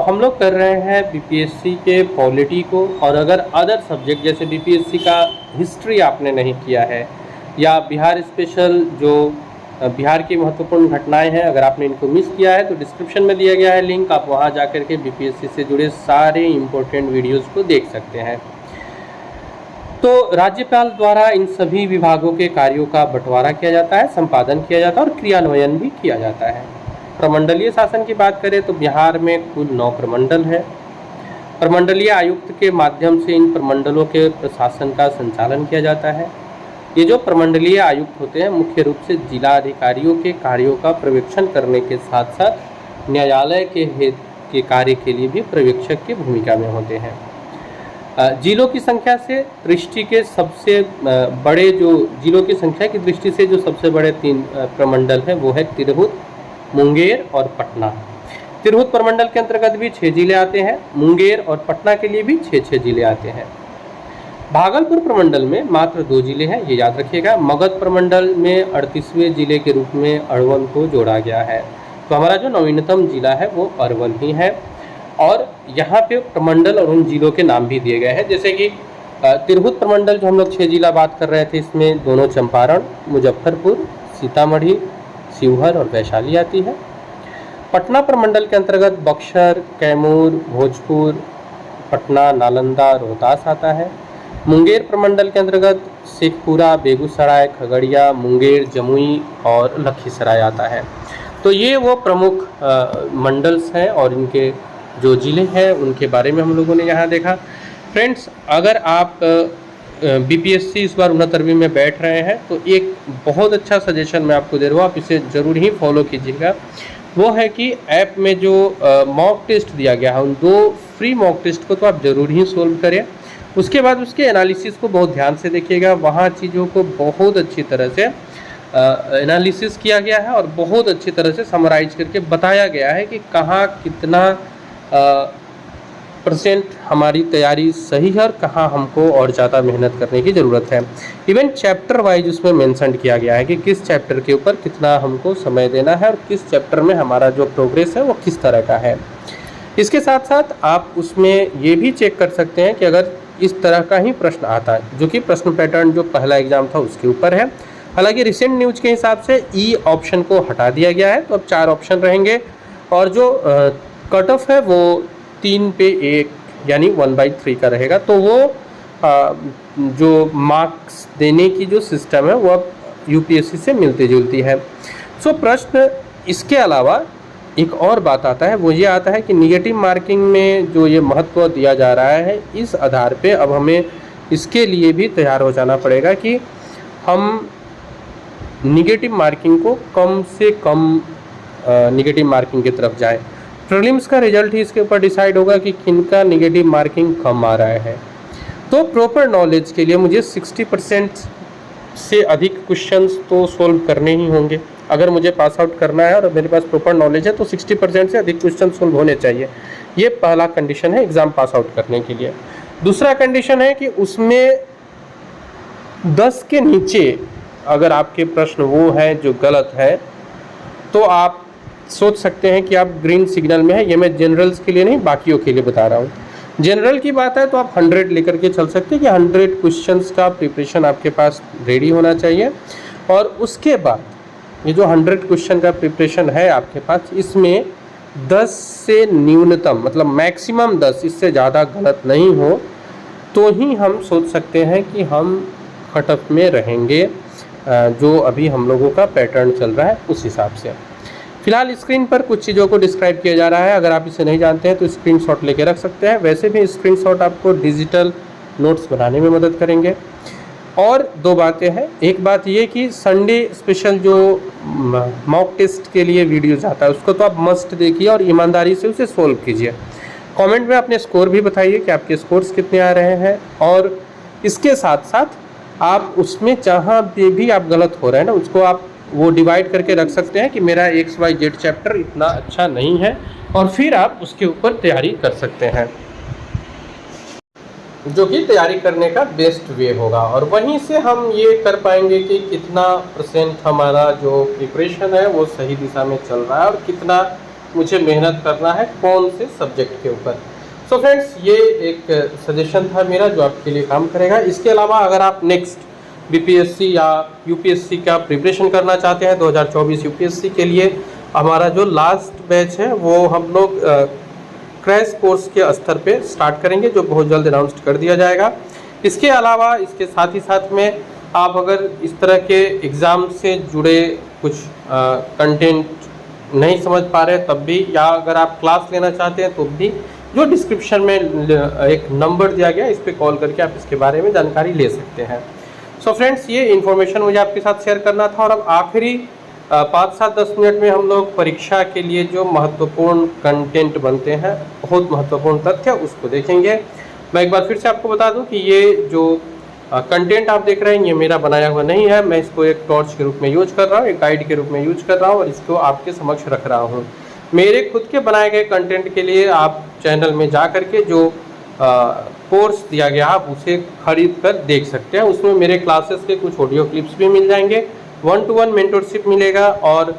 हम लोग कर रहे हैं बीपीएससी के पॉलिटी को, और अगर अदर सब्जेक्ट जैसे बीपीएससी का हिस्ट्री आपने नहीं किया है या बिहार स्पेशल जो बिहार की महत्वपूर्ण घटनाएं हैं, अगर आपने इनको मिस किया है तो डिस्क्रिप्शन में दिया गया है लिंक, आप वहां जाकर के बीपीएससी से जुड़े सारे इम्पोर्टेंट वीडियोस को देख सकते हैं। तो राज्यपाल द्वारा इन सभी विभागों के कार्यों का बंटवारा किया जाता है, संपादन किया जाता है और क्रियान्वयन भी किया जाता है। प्रमंडलीय शासन की बात करें तो बिहार में कुल 9 प्रमंडल है। प्रमंडलीय आयुक्त के माध्यम से इन प्रमंडलों के प्रशासन का संचालन किया जाता है। ये जो प्रमंडलीय आयुक्त होते हैं मुख्य रूप से जिला अधिकारियों के कार्यों का पर्यवेक्षण करने के साथ साथ न्यायालय के कार्य के लिए भी पर्यवेक्षक की भूमिका में होते हैं। जिलों की संख्या से दृष्टि के सबसे बड़े जो जिलों की संख्या की दृष्टि से जो सबसे बड़े 3 प्रमंडल हैं वो है तिरहुत, मुंगेर और पटना। तिरहुत प्रमंडल के अंतर्गत भी 6 जिले आते हैं, मुंगेर और पटना के लिए भी 6 जिले आते हैं। भागलपुर प्रमंडल में मात्र 2 जिले हैं, ये याद रखिएगा। मगध प्रमंडल में 38वें जिले के रूप में अरवल को जोड़ा गया है। तो हमारा जो नवीनतम जिला है वो अरवल ही है, और यहाँ पे प्रमंडल और उन जिलों के नाम भी दिए गए हैं। जैसे कि तिरहुत प्रमंडल जो हम लोग 6 जिला बात कर रहे थे, इसमें दोनों चंपारण, मुजफ्फरपुर, सीतामढ़ी, शिवहर और वैशाली आती है। पटना प्रमंडल के अंतर्गत बक्सर, कैमूर, भोजपुर, पटना, नालंदा, रोहतास आता है। मुंगेर प्रमंडल के अंतर्गत शेखपुरा, बेगूसराय, खगड़िया, मुंगेर, जमुई और लखीसराय आता है। तो ये वो प्रमुख मंडल्स हैं और इनके जो ज़िले हैं उनके बारे में हम लोगों ने यहाँ देखा। फ्रेंड्स, अगर आप बीपीएससी इस बार 69वीं में बैठ रहे हैं तो एक बहुत अच्छा सजेशन मैं आपको दे रहा हूँ, आप इसे ज़रूर ही फॉलो कीजिएगा। वो है कि ऐप में जो मॉक टेस्ट दिया गया है उन 2 फ्री मॉक टेस्ट को तो आप ज़रूर ही सोल्व करें। उसके बाद उसके एनालिसिस को बहुत ध्यान से देखिएगा, वहाँ चीज़ों को बहुत अच्छी तरह से एनालिसिस किया गया है और बहुत अच्छी तरह से समराइज करके बताया गया है कि कहाँ कितना % हमारी तैयारी सही है और कहाँ हमको और ज़्यादा मेहनत करने की ज़रूरत है। इवन चैप्टर वाइज उसमें मेंशन किया गया है कि किस चैप्टर के ऊपर कितना हमको समय देना है और किस चैप्टर में हमारा जो प्रोग्रेस है वो किस तरह का है। इसके साथ साथ आप उसमें ये भी चेक कर सकते हैं कि अगर इस तरह का ही प्रश्न आता है, जो कि प्रश्न पैटर्न जो पहला एग्ज़ाम था उसके ऊपर है। हालांकि रिसेंट न्यूज के हिसाब से ई ऑप्शन को हटा दिया गया है, तो अब 4 ऑप्शन रहेंगे और जो कट ऑफ है वो 3 पे 1 यानी 1/3 का रहेगा। तो वो जो मार्क्स देने की जो सिस्टम है वो अब यूपीएससी से मिलती जुलती है। प्रश्न इसके अलावा एक और बात आता है, वो ये आता है कि निगेटिव मार्किंग में जो ये महत्व दिया जा रहा है, इस आधार पे अब हमें इसके लिए भी तैयार हो जाना पड़ेगा कि हम निगेटिव मार्किंग को कम से कम निगेटिव मार्किंग की तरफ जाएं। प्रीलिम्स का रिजल्ट ही इसके ऊपर डिसाइड होगा कि किनका निगेटिव मार्किंग कम आ रहा है। तो प्रॉपर नॉलेज के लिए मुझे 60% से अधिक क्वेश्चंस तो सोल्व करने ही होंगे। अगर मुझे पास आउट करना है और मेरे पास प्रॉपर नॉलेज है तो 60% से अधिक क्वेश्चन सोल्व होने चाहिए। ये पहला कंडीशन है एग्ज़ाम पास आउट करने के लिए। दूसरा कंडीशन है कि उसमें 10 के नीचे अगर आपके प्रश्न वो हैं जो गलत है तो आप सोच सकते हैं कि आप ग्रीन सिग्नल में है। ये मैं जनरल्स के लिए नहीं, बाकियों के लिए बता रहा हूँ। जनरल की बात है तो आप 100 लेकर के चल सकते हैं कि 100 क्वेश्चंस का प्रिपरेशन आपके पास रेडी होना चाहिए। और उसके बाद ये जो 100 क्वेश्चन का प्रिपरेशन है आपके पास, इसमें 10 से न्यूनतम मतलब मैक्सिमम 10, इससे ज़्यादा गलत नहीं हो तो ही हम सोच सकते हैं कि हम कट ऑफ में रहेंगे। जो अभी हम लोगों का पैटर्न चल रहा है उस हिसाब से। फिलहाल स्क्रीन पर कुछ चीज़ों को डिस्क्राइब किया जा रहा है, अगर आप इसे नहीं जानते हैं तो स्क्रीनशॉट लेके रख सकते हैं। वैसे भी स्क्रीनशॉट आपको डिजिटल नोट्स बनाने में मदद करेंगे। और 2 बातें हैं, एक बात ये कि संडे स्पेशल जो मॉक टेस्ट के लिए वीडियोज़ आता है उसको तो आप मस्ट देखिए और ईमानदारी से उसे सोल्व कीजिए। कमेंट में अपने स्कोर भी बताइए कि आपके स्कोर्स कितने आ रहे हैं, और इसके साथ साथ आप उसमें जहाँ पे भी आप गलत हो रहे हैं ना उसको आप वो डिवाइड करके रख सकते हैं कि मेरा XYZ चैप्टर इतना अच्छा नहीं है, और फिर आप उसके ऊपर तैयारी कर सकते हैं। जो कि तैयारी करने का बेस्ट वे होगा। और वहीं से हम ये कर पाएंगे कि कितना परसेंट हमारा जो प्रिपरेशन है वो सही दिशा में चल रहा है और कितना मुझे मेहनत करना है कौन से सब्जेक्ट के ऊपर। सो फ्रेंड्स, ये एक सजेशन था मेरा जो आपके लिए काम करेगा। इसके अलावा अगर आप नेक्स्ट बीपीएससी या यूपीएससी का प्रिपरेशन करना चाहते हैं 2024 यूपीएससी के लिए, हमारा जो लास्ट बैच है वो हम लोग क्रैश कोर्स के स्तर पे स्टार्ट करेंगे, जो बहुत जल्द अनाउंस कर दिया जाएगा। इसके अलावा इसके साथ ही साथ में आप अगर इस तरह के एग्ज़ाम से जुड़े कुछ कंटेंट नहीं समझ पा रहे तब भी, या अगर आप क्लास लेना चाहते हैं तो भी, जो डिस्क्रिप्शन में एक नंबर दिया गया इस पर कॉल करके आप इसके बारे में जानकारी ले सकते हैं। सो फ्रेंड्स, ये इन्फॉर्मेशन मुझे आपके साथ शेयर करना था। और अब आखिरी 5-7-10 मिनट में हम लोग परीक्षा के लिए जो महत्वपूर्ण कंटेंट बनते हैं, बहुत महत्वपूर्ण तथ्य, उसको देखेंगे। मैं एक बार फिर से आपको बता दूं कि ये जो कंटेंट आप देख रहे हैं ये मेरा बनाया हुआ नहीं है। मैं इसको एक टॉर्च के रूप में यूज कर रहा हूँ, एक गाइड के रूप में यूज कर रहा हूँ और इसको आपके समक्ष रख रहा हूँ। मेरे खुद के बनाए गए कंटेंट के लिए आप चैनल में जा करके जो कोर्स दिया गया आप उसे खरीद कर देख सकते हैं। उसमें मेरे क्लासेस के कुछ ऑडियो क्लिप्स भी मिल जाएंगे, 1-to-1 मेंटरशिप मिलेगा और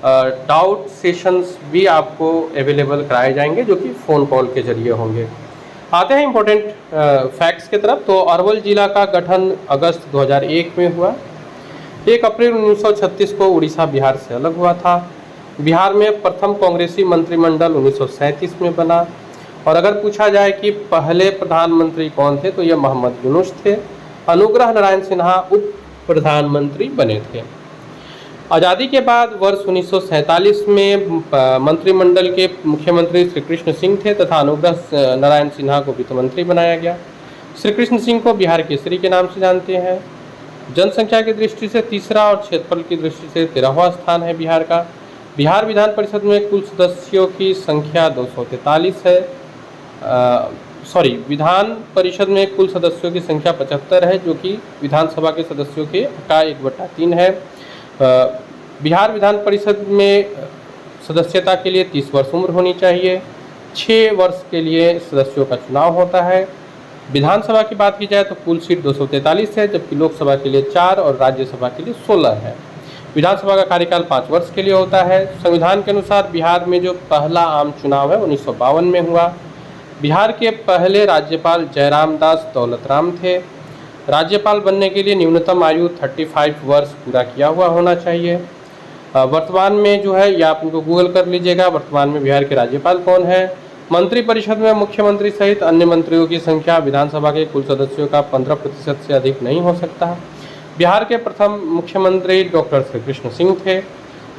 डाउट सेशंस भी आपको अवेलेबल कराए जाएंगे जो कि फ़ोन कॉल के जरिए होंगे। आते हैं इम्पोर्टेंट फैक्ट्स की तरफ। तो अरवल जिला का गठन अगस्त 2001 में हुआ। 1 अप्रैल 1936 को उड़ीसा बिहार से अलग हुआ था। बिहार में प्रथम कांग्रेसी मंत्रिमंडल 1937 में बना। और अगर पूछा जाए कि पहले प्रधानमंत्री कौन थे तो ये मोहम्मद यूनुस थे। अनुग्रह नारायण सिन्हा उप प्रधानमंत्री बने थे। आज़ादी के बाद वर्ष 1947 में मंत्रिमंडल के मुख्यमंत्री श्री कृष्ण सिंह थे तथा अनुग्रह नारायण सिन्हा को वित्त मंत्री बनाया गया। श्री कृष्ण सिंह को बिहार केसरी के नाम से जानते हैं। जनसंख्या की दृष्टि से तीसरा और क्षेत्रफल की दृष्टि से 13वां स्थान है बिहार का। बिहार विधान परिषद में कुल सदस्यों की संख्या 243 है। विधान परिषद में कुल सदस्यों की संख्या 75 है, जो कि विधानसभा के सदस्यों के का 1/3 है। बिहार विधान परिषद में सदस्यता के लिए 30 वर्ष उम्र होनी चाहिए। 6 वर्ष के लिए सदस्यों का चुनाव होता है। विधानसभा की बात की जाए तो कुल सीट 243 है, जबकि लोकसभा के लिए 4 और राज्यसभा के लिए 16 है। विधानसभा का कार्यकाल 5 वर्ष के लिए होता है। संविधान के अनुसार बिहार में जो पहला आम चुनाव है 1952 में हुआ। बिहार के पहले राज्यपाल जयराम दास दौलतराम थे। राज्यपाल बनने के लिए न्यूनतम आयु 35 वर्ष पूरा किया हुआ होना चाहिए। वर्तमान में जो है, या आप इनको गूगल कर लीजिएगा, वर्तमान में बिहार के राज्यपाल कौन है। मंत्रिपरिषद में मुख्यमंत्री सहित अन्य मंत्रियों की संख्या विधानसभा के कुल सदस्यों का 15% से अधिक नहीं हो सकता। बिहार के प्रथम मुख्यमंत्री डॉक्टर श्री कृष्ण सिंह थे।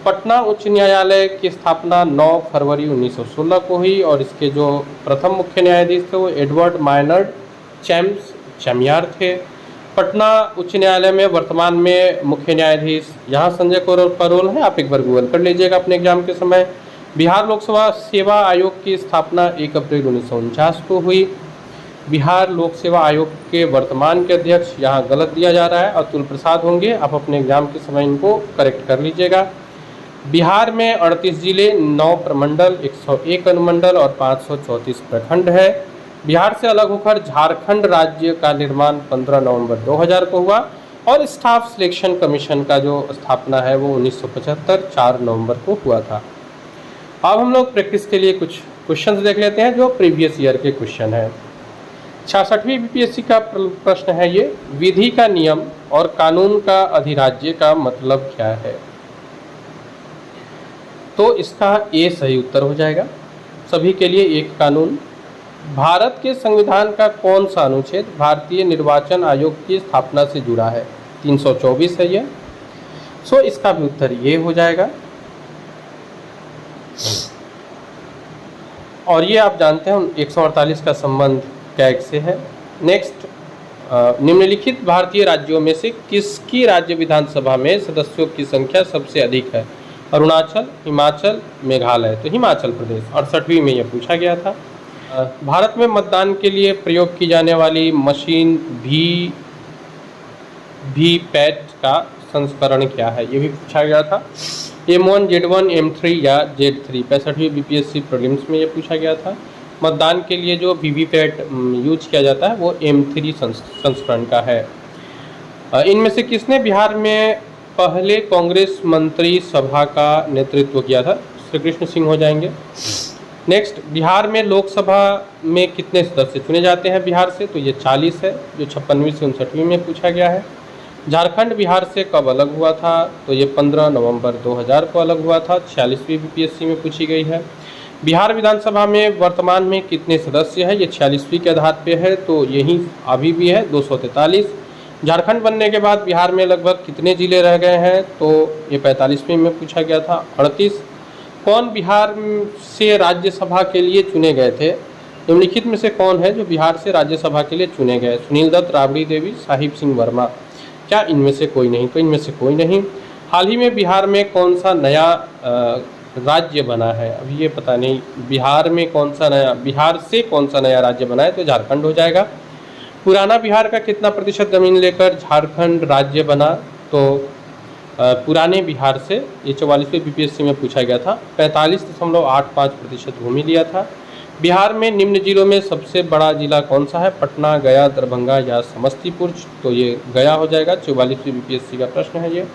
पटना उच्च न्यायालय की स्थापना 9 फरवरी 1916 को हुई और इसके जो प्रथम मुख्य न्यायाधीश थे वो एडवर्ड मायनर्ड चैमियार थे। पटना उच्च न्यायालय में वर्तमान में मुख्य न्यायाधीश यहाँ संजय करोल है, आप एक बार गूगल कर लीजिएगा अपने एग्जाम के समय। बिहार लोकसभा सेवा आयोग की स्थापना 1 अप्रैल 1949 को हुई। बिहार लोक सेवा आयोग के वर्तमान के अध्यक्ष यहाँ गलत दिया जा रहा है, अतुल प्रसाद होंगे, आप अपने एग्जाम के समय इनको करेक्ट कर लीजिएगा। बिहार में 38 जिले, 9 प्रमंडल, 101 अनुमंडल और 534 प्रखंड है। बिहार से अलग होकर झारखंड राज्य का निर्माण 15 नवंबर 2000 को हुआ और स्टाफ सिलेक्शन कमीशन का जो स्थापना है वो 1975 4 नवंबर को हुआ था। अब हम लोग प्रैक्टिस के लिए कुछ क्वेश्चंस देख लेते हैं जो प्रीवियस ईयर के क्वेश्चन है। 66वीं बीपीएससी का प्रश्न है ये, विधि का नियम और कानून का अधिराज्य का मतलब क्या है। तो इसका ए सही उत्तर हो जाएगा। सभी के लिए एक कानून। भारत के संविधान का कौन सा अनुच्छेद भारतीय निर्वाचन आयोग की स्थापना से जुड़ा है। 324 है ये। सो इसका भी उत्तर ये हो जाएगा। और ये आप जानते हैं 148 का संबंध कैग से है। नेक्स्ट, निम्नलिखित भारतीय राज्यों में से किसकी राज्य विधानसभा में सदस्यों की संख्या सबसे अधिक है। अरुणाचल, हिमाचल, मेघालय। तो हिमाचल प्रदेश। 68वीं में यह पूछा गया था। भारत में मतदान के लिए प्रयोग की जाने वाली मशीन वीपैट का संस्करण क्या है, ये भी पूछा गया था। M1, Z1, M3 या Z3। 65वीं बीपीएससी प्रीलिम्स में ये पूछा गया था। मतदान के लिए जो वीवीपैट यूज किया जाता है वो M3 संस्करण का है। इनमें से किसने बिहार में पहले कांग्रेस मंत्री सभा का नेतृत्व किया था? श्री कृष्ण सिंह हो जाएंगे। नेक्स्ट, बिहार में लोकसभा में कितने सदस्य चुने जाते हैं बिहार से? तो ये 40 है, जो 56वीं से 59वीं में पूछा गया है। झारखंड बिहार से कब अलग हुआ था? तो ये 15 नवंबर 2000 को अलग हुआ था। 46वीं बीपीएससी में पूछी गई है। बिहार विधानसभा में वर्तमान में कितने सदस्य हैं? ये 46वीं के आधार पे है, तो यही अभी भी है 243। झारखंड बनने के बाद बिहार में लगभग कितने जिले रह गए हैं? तो ये 45वीं में पूछा गया था, 38। कौन बिहार से राज्यसभा के लिए चुने गए थे? निम्नलिखित में से कौन है जो बिहार से राज्यसभा के लिए चुने गए? सुनील दत्त, राबड़ी देवी, साहिब सिंह वर्मा। क्या इनमें से कोई नहीं? तो इनमें से कोई नहीं। हाल ही में बिहार में कौन सा नया राज्य बना है? अभी ये पता नहीं बिहार में कौन सा नया, बिहार से कौन सा नया राज्य बना है, तो झारखंड हो जाएगा। पुराना बिहार का कितना प्रतिशत जमीन लेकर झारखंड राज्य बना? तो पुराने बिहार से, ये 44वीं बीपीएससी में पूछा गया था, 45.85% भूमि लिया था। बिहार में निम्न जिलों में सबसे बड़ा जिला कौन सा है? पटना, गया, दरभंगा या समस्तीपुर? तो ये गया हो जाएगा। 44वीं बीपीएससी का प्रश्न है ये।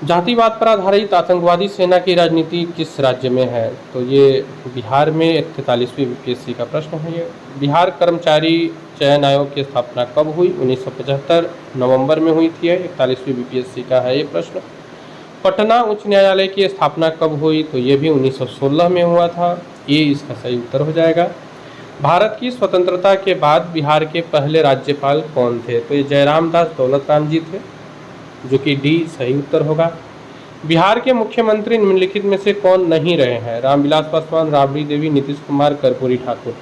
जातिवाद पर आधारित आतंकवादी सेना की राजनीति किस राज्य में है? तो ये बिहार में 43वीं बीपीएससी का प्रश्न है ये। बिहार कर्मचारी चयन आयोग की स्थापना कब हुई? 1975 नवंबर में हुई थी। 41वीं बीपीएससी का है ये प्रश्न। पटना उच्च न्यायालय की स्थापना कब हुई? तो ये भी 1916 में हुआ था। ये इसका सही उत्तर हो जाएगा। भारत की स्वतंत्रता के बाद बिहार के पहले राज्यपाल कौन थे? तो ये जयराम दास दौलतराम जी थे, जो कि डी सही उत्तर होगा। बिहार के मुख्यमंत्री निम्नलिखित में से कौन नहीं रहे हैं? रामविलास पासवान, राबड़ी देवी, नीतीश कुमार, कर्पूरी ठाकुर।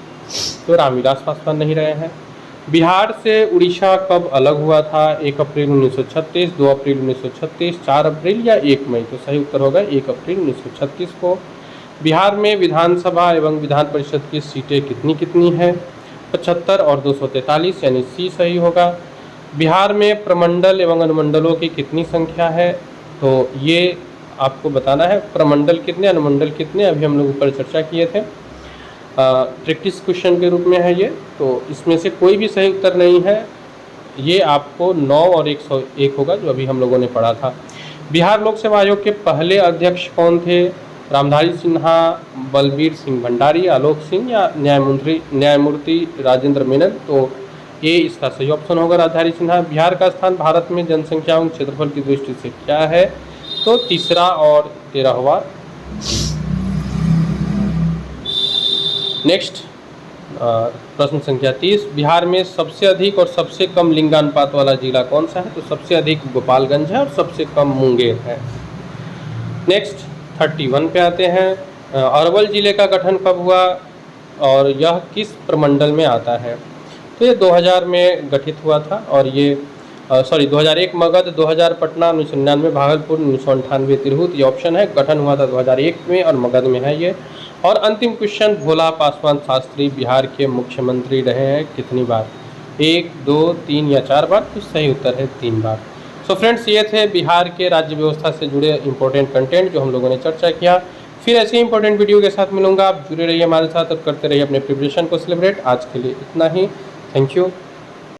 तो रामविलास पासवान नहीं रहे हैं। बिहार से उड़ीसा कब अलग हुआ था? 1 अप्रैल 1936, 2 अप्रैल 1936, 4 अप्रैल या 1 मई? तो सही उत्तर होगा 1 अप्रैल 1936 को। बिहार में विधानसभा एवं विधान परिषद की सीटें कितनी कितनी हैं? 75 और 243, यानी सी सही होगा। बिहार में प्रमंडल एवं अनुमंडलों की कितनी संख्या है? तो ये आपको बताना है, प्रमंडल कितने, अनुमंडल कितने, अभी हम लोग ऊपर चर्चा किए थे। प्रैक्टिस क्वेश्चन के रूप में है ये, तो इसमें से कोई भी सही उत्तर नहीं है। ये आपको 9 और 101 होगा, जो अभी हम लोगों ने पढ़ा था। बिहार लोक सेवा आयोग के पहले अध्यक्ष कौन थे? रामधारी सिन्हा, बलबीर सिंह भंडारी, आलोक सिंह या न्यायमूर्ति राजेंद्र मेनन? तो ये इसका सही ऑप्शन होगा, रामधारी सिन्हा। बिहार का स्थान भारत में जनसंख्या एवं क्षेत्रफल की दृष्टि से क्या है? तो तीसरा और 13वां। नेक्स्ट, प्रश्न संख्या 30, बिहार में सबसे अधिक और सबसे कम लिंगानुपात वाला जिला कौन सा है? तो सबसे अधिक गोपालगंज है और सबसे कम मुंगेर है। नेक्स्ट 31 पे आते हैं। अरवल जिले का गठन कब हुआ और यह किस प्रमंडल में आता है? तो ये 2000 में गठित हुआ था, और ये 2001 मगध, 2000 पटना, 1999 भागलपुर, 1998 तिरहुत। ये ऑप्शन है। गठन हुआ था 2001 में और मगध में है ये। और अंतिम क्वेश्चन, भोला पासवान शास्त्री बिहार के मुख्यमंत्री रहे हैं कितनी बार? 1, 2, 3 या 4 बार? तो सही उत्तर है 3 बार। सो फ्रेंड्स, ये थे बिहार के राज्य व्यवस्था से जुड़े इंपॉर्टेंट कंटेंट जो हम लोगों ने चर्चा किया। फिर ऐसे ही इंपॉर्टेंट वीडियो के साथ मिलूंगा। आप जुड़े रहिए हमारे साथ और करते रहिए अपने प्रिपरेशन को सेलिब्रेट। आज के लिए इतना ही। Thank you.